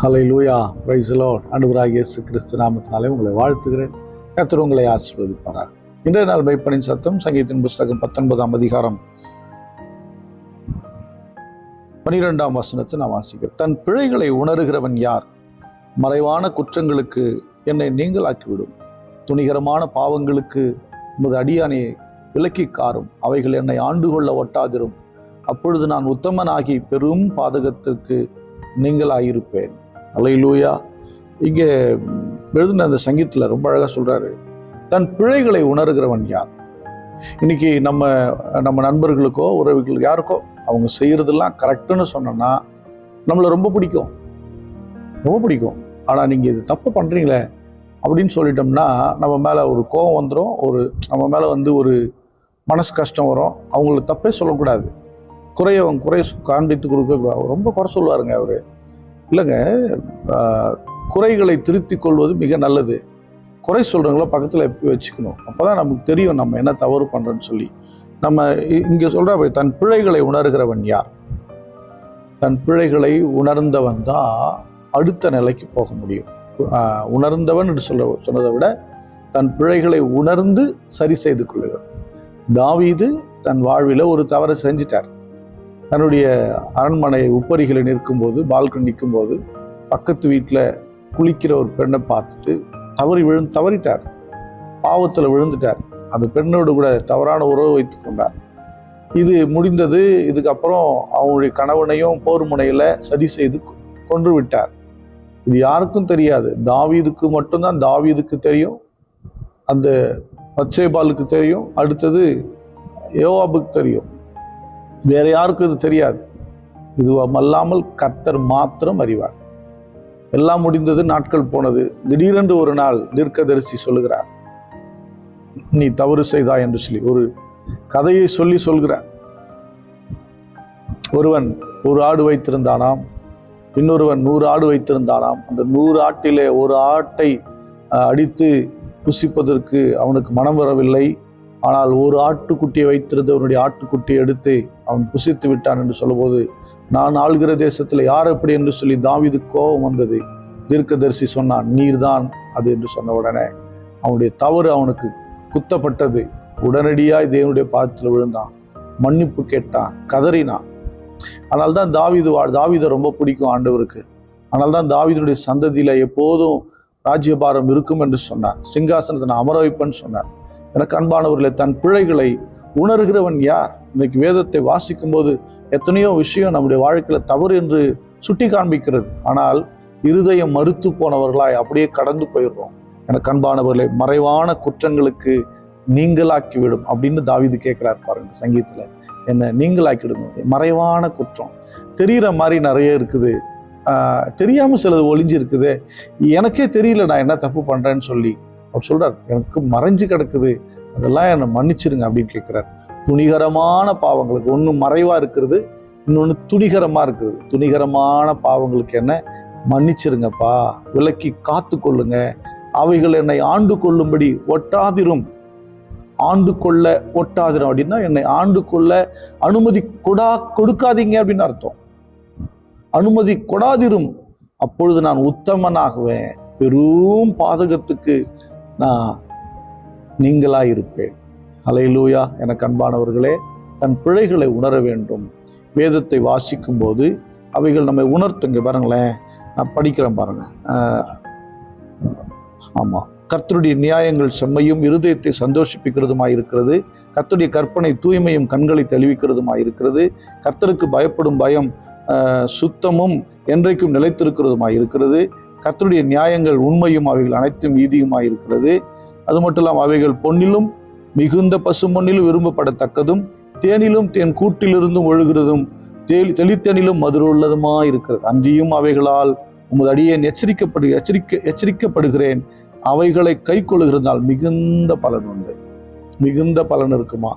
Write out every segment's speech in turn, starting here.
Hallelujah, praise the Lord. ஆண்டவராகிய இயேசு கிறிஸ்து நாமத்தினாலே உங்களை வாழ்த்துகிறேன். கர்த்தர் உங்களை ஆசீர்வதிப்பாராக. இன்றைய நாள் மெய்ப்பனின் சத்தம் சங்கீதத்தின் புஸ்தகம் 19ஆம் அதிகாரம் 12ஆம் வசனத்தை நான் வாசிக்கிறேன். தன் பிழைகளை உணர்கிறவன் யார்? மறைவான குற்றங்களுக்கு என்னை நீங்களாக்கிவிடும். துணிகரமான பாவங்களுக்கு உமது அடியானை விலக்கி காரும். அவைகள் என்னை ஆண்டு கொள்ள ஒட்டாதிரும். அப்பொழுது நான் உத்தமனாகி பெரும் பாதகத்திற்கு நீங்களாயிருப்பேன். அல்லேலூயா. இங்கே எழுதின அந்த சங்கீதத்தில் ரொம்ப அழகாக சொல்றாரு, தன் பிழைகளை உணர்கிறவன் யார்? இன்னைக்கு நம்ம நண்பர்களுக்கோ உறவுகளுக்கு யாருக்கோ அவங்க செய்யறதெல்லாம் கரெக்டுன்னு சொன்னோன்னா நம்மளை ரொம்ப பிடிக்கும். ஆனால் நீங்கள் இது தப்பு பண்ணுறீங்களே அப்படின்னு சொல்லிட்டோம்னா நம்ம மேலே ஒரு கோபம் வந்துடும், நம்ம மேலே ஒரு மனசு கஷ்டம் வரும். அவங்களுக்கு தப்பே சொல்லக்கூடாது, குறைய காண்பித்து கொடுக்க ரொம்ப குறை சொல்லுவாருங்க அவர். இல்லைங்க, குறைகளை திருத்திக் கொள்வது மிக நல்லது. குறை சொல்கிறவங்கள பக்கத்தில் எப்படி வச்சுக்கணும், அப்போ தான் நமக்கு தெரியும் நம்ம என்ன தவறு பண்ணுறோன்னு சொல்லி. நம்ம இங்கே சொல்கிற தன் பிழைகளை உணர்கிறவன் யார்? தன் பிழைகளை உணர்ந்தவன் தான் அடுத்த நிலைக்கு போக முடியும். உணர்ந்தவன் என்று சொன்னதை விட தன் பிழைகளை உணர்ந்து சரி செய்து கொள்ளுகிறார். தாவீது தன் வாழ்வில் ஒரு தவறை செஞ்சிட்டார். தன்னுடைய அரண்மனை உப்பரிகளை நிற்கும்போது, பால்கனி நிற்கும்போது பக்கத்து வீட்டில் குளிக்கிற ஒரு பெண்ணை பார்த்துட்டு தவறிட்டார், பாவத்தில் விழுந்துட்டார். அந்த பெண்ணோடு கூட தவறான உறவு வைத்து கொண்டார். இது முடிந்தது. இதுக்கப்புறம் அவங்களுடைய கணவனையும் போர் முனையில் சதி செய்து கொன்று விட்டார். இது யாருக்கும் தெரியாது, தாவீதுக்கு மட்டும்தான். தாவீதுக்கு தெரியும், அந்த பத்சேபாலுக்கு தெரியும், அடுத்தது யோவாபுக்கு தெரியும், வேற யாருக்கும் இது தெரியாது. இதுவல்லாமல் கர்த்தர் மாத்திரம் அறிவார். எல்லாம் முடிந்தது, நாட்கள் போனது. திடீரென்று ஒரு நாள் தீர்க்கதரிசி சொல்லுகிறார், நீ தவறு செய்தாய் என்று சொல்லி ஒரு கதையை சொல்கிறார். ஒருவன் 1 ஆடு வைத்திருந்தானாம், இன்னொருவன் 100 ஆடு வைத்திருந்தானாம். அந்த 100 ஆட்டிலே ஒரு ஆட்டை அடித்து புசிப்பதற்கு அவனுக்கு மனம் வரவில்லை. ஆனால் ஒரு ஆட்டுக்குட்டியை வைத்திருந்த அவனுடைய ஆட்டுக்குட்டியை எடுத்து அவன் புசித்து விட்டான் என்று சொல்லும்போது, நான் ஆள்கிற தேசத்தில் யார் எப்படி என்று சொல்லி தாவீது கோபம் வந்தது. தீர்க்கதரிசி சொன்னான், நீர்தான் அது என்று சொன்ன உடனே அவனுடைய தவறு அவனுக்கு குத்தப்பட்டது. உடனடியாய் தேவனுடைய பாதத்தில் விழுந்தான், மன்னிப்பு கேட்டான், கதறினான். அதனால்தான் தாவீதை ரொம்ப பிடிக்கும் ஆண்டவருக்கு. அதனால்தான் தாவீதுடைய சந்ததியில எப்போதும் ராஜ்யபாரம் இருக்கும் என்று சொன்னார். சிங்காசனத்தை நான் அமர வைப்பேன்னு சொன்னார். எனக்கு அன்பானவர்களே, தன் பிழைகளை உணர்கிறவன் யார்? இன்னைக்கு வேதத்தை வாசிக்கும் போது எத்தனையோ விஷயம் நம்முடைய வாழ்க்கையில் தவறு என்று சுட்டி காண்பிக்கிறது. ஆனால் இருதயம் மறுத்து போனவர்களாய் அப்படியே கடந்து போயிடுறோம். எனக்கு அன்பானவர்களே, மறைவான குற்றங்களுக்கு நீங்களாக்கிவிடும் அப்படின்னு தாவீது கேட்கிறார் பாருங்க சங்கீதத்தில். என்ன நீங்களாக்கிடுங்க? மறைவான குற்றம் தெரிகிற மாதிரி நிறைய இருக்குது, தெரியாமல் சிலது ஒளிஞ்சு இருக்குது. எனக்கே தெரியல நான் என்ன தப்பு பண்ணுறேன்னு சொல்லி அவர் சொல்றார், எனக்கு மறைஞ்சு கிடக்குது, அதெல்லாம் என்னை மன்னிச்சிருங்க அப்படின்னு கேட்குறார். துணிகரமான பாவங்களுக்கு ஒன்று மறைவாக இருக்கிறது, இன்னொன்று துணிகரமாக இருக்கிறது. துணிகரமான பாவங்களுக்கு என்ன மன்னிச்சிருங்கப்பா, விலக்கி காத்து கொள்ளுங்க. அவைகள் என்னை ஆண்டு கொள்ளும்படி ஒட்டாதிரும். ஆண்டு கொள்ள ஒட்டாதிரும் அப்படின்னா என்னை ஆண்டு கொள்ள அனுமதி கொடுக்காதீங்க அப்படின்னு அர்த்தம். அனுமதி கொடாதிரும், அப்பொழுது நான் உத்தமனாகுவேன், பெரும் பாதகத்துக்கு நான் நீங்களாயிருப்பேன். அல்லேலூயா. எனக்கு அன்பானவர்களே, தன் பிழைகளை உணர வேண்டும். வேதத்தை வாசிக்கும் போது அவைகள் நம்மை உணர்த்துங்க. பாருங்களேன், நான் படிக்கிறேன் பாருங்க. ஆமாம், கர்த்தருடைய நியாயங்கள் செம்மையும் இருதயத்தை சந்தோஷிப்பிக்கிறதுமாயிருக்கிறது. கர்த்தருடைய கற்பனை தூய்மையும் கண்களை தெளிவிக்கிறதுமாயிருக்கிறது. கர்த்தருக்கு பயப்படும் பயம் சுத்தமும் என்றைக்கும் நிலைத்திருக்கிறதுமாயிருக்கிறது. கர்த்தருடைய நியாயங்கள் உண்மையும் அவைகள் அனைத்தும் நீதியுமாயிருக்கிறது. அது மட்டும் இல்லாமல் அவைகள் பொன்னிலும் மிகுந்த பசுமொன்னிலும் விரும்பப்படத்தக்கதும் தேனிலும் தேன் கூட்டிலிருந்தும் ஒழுகிறதும் தெளித்தேனிலும் மதுரமுள்ளதுமாயிருக்கிறது. அன்றியும் அவைகளால் உமது அடியேன் எச்சரிக்கப்படுகிறேன். அவைகளை கை கொள்ளுகிறதால் மிகுந்த பலன் உண்டு. மிகுந்த பலன் இருக்குமா?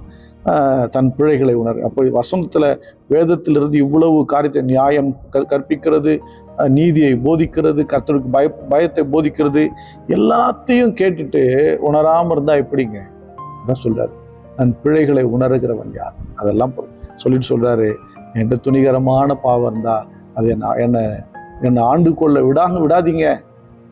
தன் பிழைகளை உணர். அப்போ வசனத்தில் வேதத்திலிருந்து இவ்வளவு காரியத்தை, நியாயம் கற்பிக்கிறது, நீதியை போதிக்கிறது, கர்த்தருக்கு பயத்தை போதிக்கிறது, எல்லாத்தையும் கேட்டுட்டு உணராமல் இருந்தால் எப்படிங்க? அதான் சொல்றாரு, தன் பிழைகளை உணர்கிறவன் யார்? அதெல்லாம் சொல்லிட்டு சொல்றாரு, என்கிட்ட துணிகரமான பாவம் இருந்தா அது என்னை என்னை ஆண்டு கொள்ள விடாதீங்க.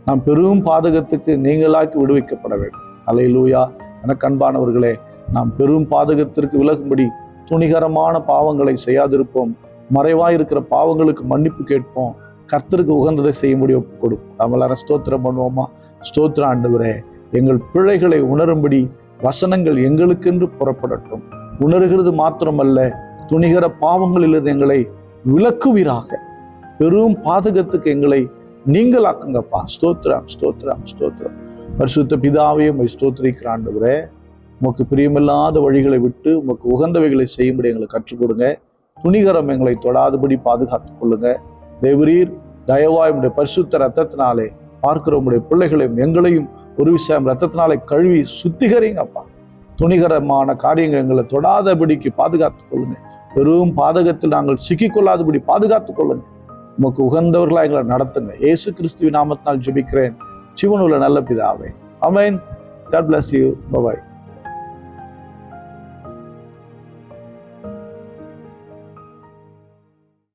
நாம் பெரும் பாதகத்துக்கு நீங்களாக்கி விடுவிக்கப்பட வேண்டும். அல்லேலூயா. எனக்கு அன்பானவர்களே, நாம் பெரும் பாதகத்திற்கு விலகும்படி துணிகரமான பாவங்களை செய்யாதிருப்போம். மறைவாயிருக்கிற பாவங்களுக்கு மன்னிப்பு கேட்போம். கர்த்தருக்கு உகந்ததை செய்யும்படி ஒப்புக் கொடுப்போம். நம்ம எல்லாரும் ஸ்தோத்திரம் பண்ணுவோமா? ஸ்தோத்திரம் ஆண்டவரே, எங்கள் பிழைகளை உணரும்படி வசனங்கள் எங்களுக்கென்று புறப்படட்டும். உணர்கிறது மாத்திரமல்ல, துணிகர பாவங்களிலிருந்து எங்களை விலக்குவீராக. பெரும் பாதகத்துக்கு எங்களை நீங்களாக்குங்கப்பா. ஸ்தோத்திரம், ஸ்தோத்திரம், ஸ்தோத்திரம். பரிசுத்த பிதாவே உம்மை ஸ்தோத்திரிக்கிற ஆண்டவரே, உமக்கு பிரியமில்லாத வழிகளை விட்டு உமக்கு உகந்தவைகளை செய்யும்படி எங்களுக்கு கற்றுக் கொடுங்க. துணிகரம் எங்களை தொடாதபடி பாதுகாத்துக் கொள்ளுங்க. தேவரீர் தயவாய் உம்முடைய பரிசுத்த ரத்தத்தினாலே பார்க்கிற உம்முடைய பிள்ளைகளையும் எங்களையும் ஒரு விஷயம் ரத்தத்தினாலே கழுவி சுத்திகரிங்கப்பா. துணிகரமான காரியங்கள் எங்களை தொடாதபடிக்கு பாதுகாத்துக் கொள்ளுங்க. பெரும் பாதகத்தில் நாங்கள் சிக்கிக்கொள்ளாதபடி பாதுகாத்துக் கொள்ளுங்க. உமக்கு உகந்தவர்களாக எங்களை நடத்துங்க. இயேசு கிறிஸ்துவின் நாமத்தினால் ஜெபிக்கிறேன், ஜீவனுள்ள நல்ல பிதாவே. ஆமென். God bless you. Bye bye.